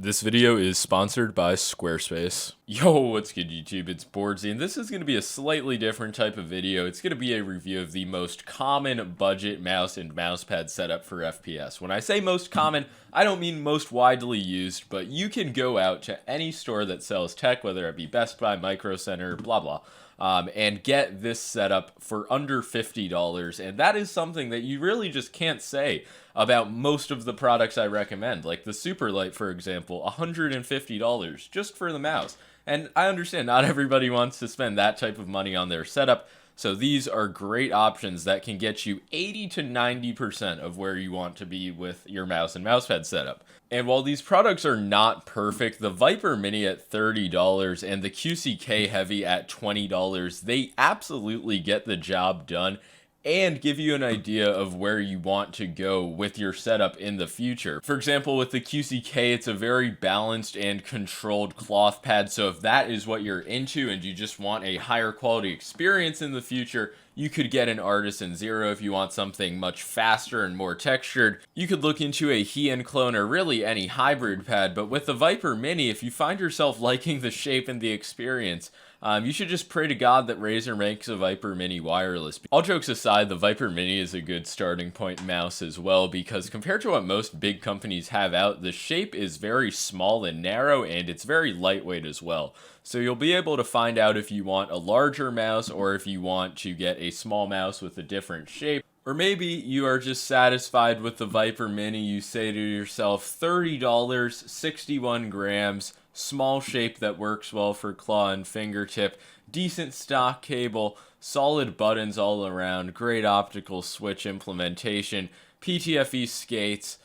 This video is sponsored by Squarespace. Yo, what's good YouTube? It's boardzy, and this is going to be a slightly different type of video. It's going to be a review of the most common budget mouse and mousepad setup for FPS. When I say most common, I don't mean most widely used, but you can go out to any store that sells tech, whether it be Best Buy, Micro Center, blah blah, and get this setup for under $50, and that is something that you really just can't say about most of the products I recommend. Like the Superlight, for example, $150 just for the mouse. And I understand not everybody wants to spend that type of money on their setup, so these are great options that can get you 80 to 90% of where you want to be with your mouse and mousepad setup. And while these products are not perfect, the Viper Mini at $30 and the QCK Heavy at $20, they absolutely get the job done and give you an idea of where you want to go with your setup in the future. For example, with the QCK, it's a very balanced and controlled cloth pad, so if that is what you're into and you just want a higher quality experience in the future, you could get an Artisan Zero. If you want something much faster and more textured, you could look into a Hien clone or really any hybrid pad. But with the Viper Mini, if you find yourself liking the shape and the experience, you should just pray to God that Razer makes a Viper Mini wireless. All jokes aside, the Viper Mini is a good starting point mouse as well, because compared to what most big companies have out, the shape is very small and narrow, and it's very lightweight as well. So you'll be able to find out if you want a larger mouse or if you want to get a small mouse with a different shape. Or maybe you are just satisfied with the Viper Mini. You say to yourself, $30, 61 grams, small shape that works well for claw and fingertip, decent stock cable, solid buttons all around, great optical switch implementation, PTFE skates.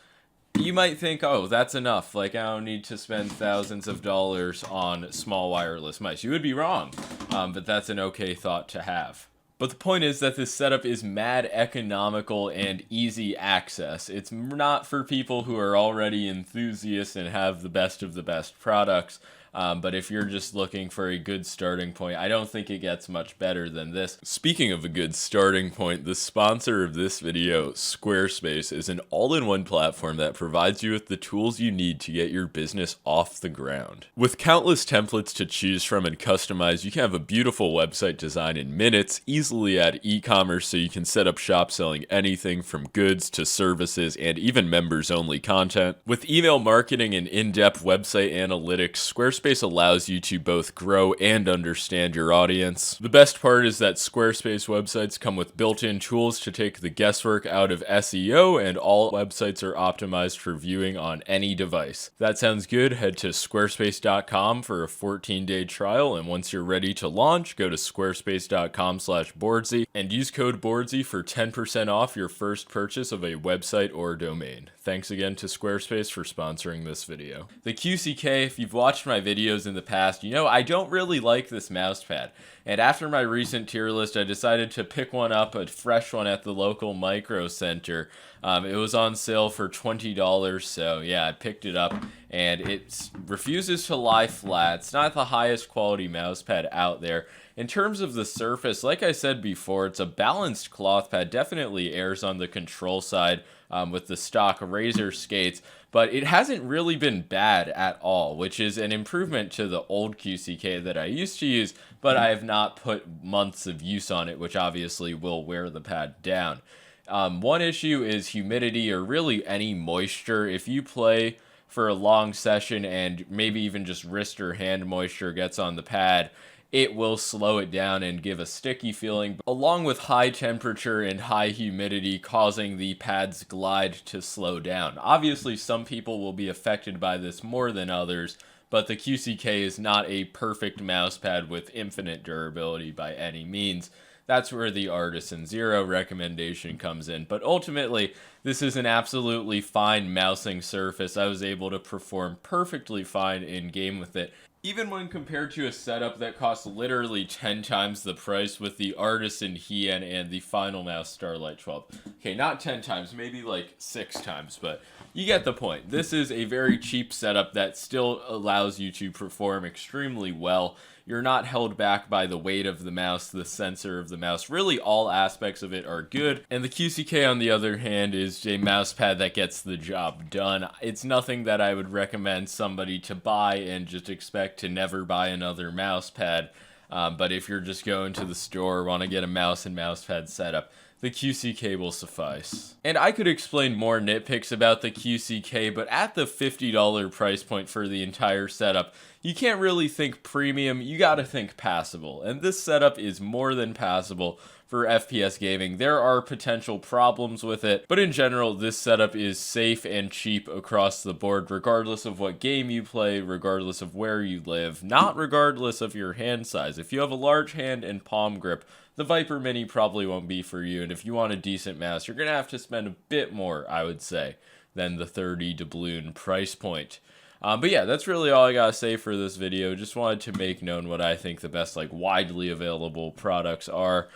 You might think, oh, that's enough. Like, I don't need to spend thousands of dollars on small wireless mice. You would be wrong, but that's an okay thought to have. But the point is that this setup is mad economical and easy access. It's not for people who are already enthusiasts and have the best of the best products. But if you're just looking for a good starting point, I don't think it gets much better than this. Speaking of a good starting point, the sponsor of this video, Squarespace, is an all-in-one platform that provides you with the tools you need to get your business off the ground. With countless templates to choose from and customize, you can have a beautiful website design in minutes, easily add e-commerce so you can set up shop selling anything from goods to services and even members-only content. With email marketing and in-depth website analytics, Squarespace allows you to both grow and understand your audience. The best part is that Squarespace websites come with built-in tools to take the guesswork out of SEO, and all websites are optimized for viewing on any device. If that sounds good, head to squarespace.com for a 14-day trial, and once you're ready to launch, go to squarespace.com/boardzy and use code boardzy for 10% off your first purchase of a website or domain. Thanks again to Squarespace for sponsoring this video. The QCK, if you've watched my videos in the past, you know I don't really like this mousepad. And after my recent tier list, I decided to pick one up, a fresh one at the local Micro Center. It was on sale for $20, so yeah, I picked it up, and it refuses to lie flat. It's not the highest quality mousepad out there. In terms of the surface, like I said before, it's a balanced cloth pad, definitely errs on the control side with the stock Razer skates, but it hasn't really been bad at all, which is an improvement to the old QCK that I used to use, but I have not put months of use on it, which obviously will wear the pad down. One issue is humidity, or really any moisture. If you play for a long session and maybe even just wrist or hand moisture gets on the pad, it will slow it down and give a sticky feeling, along with high temperature and high humidity causing the pad's glide to slow down. Obviously, some people will be affected by this more than others, but the QCK is not a perfect mousepad with infinite durability by any means. That's where the Artisan Zero recommendation comes in. But ultimately, this is an absolutely fine mousing surface. I was able to perform perfectly fine in game with it, even when compared to a setup that costs literally 10 times the price with the Artisan Hien and the Final Mouse Starlight 12. Okay, not 10 times, maybe like 6 times, but you get the point. This is a very cheap setup that still allows you to perform extremely well. You're not held back by the weight of the mouse, the sensor of the mouse. Really, all aspects of it are good. And the QCK, on the other hand, is is a mouse pad that gets the job done. It's nothing that I would recommend somebody to buy and just expect to never buy another mouse pad. But if you're just going to the store, want to get a mouse and mouse pad setup, the QCK will suffice. And I could explain more nitpicks about the QCK, but at the $50 price point for the entire setup, you can't really think premium, you gotta think passable. And this setup is more than passable for FPS gaming. There are potential problems with it, but in general, this setup is safe and cheap across the board, regardless of what game you play, regardless of where you live, not regardless of your hand size. If you have a large hand and palm grip, the Viper Mini probably won't be for you, and if you want a decent mouse, you're going to have to spend a bit more, I would say, than the 30 doubloon price point. But yeah, that's really all I gotta say for this video. Just wanted to make known what I think the best, like, widely available products are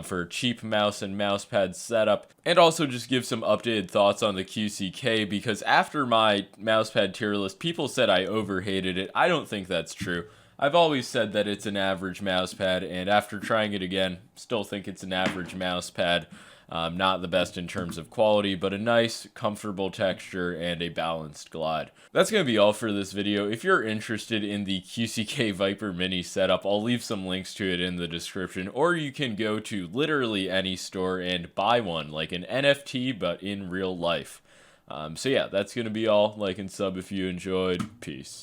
for a cheap mouse and mouse pad setup, and also just give some updated thoughts on the QCK, because after my mouse pad tier list, people said I overhated it. I don't think that's true. I've always said that it's an average mouse pad, and after trying it again, still think it's an average mouse pad. Not the best in terms of quality, but a nice, comfortable texture and a balanced glide. That's going to be all for this video. If you're interested in the QCK Viper Mini setup, I'll leave some links to it in the description, or you can go to literally any store and buy one, like an NFT, but in real life. So yeah, that's going to be all. Like and sub if you enjoyed. Peace.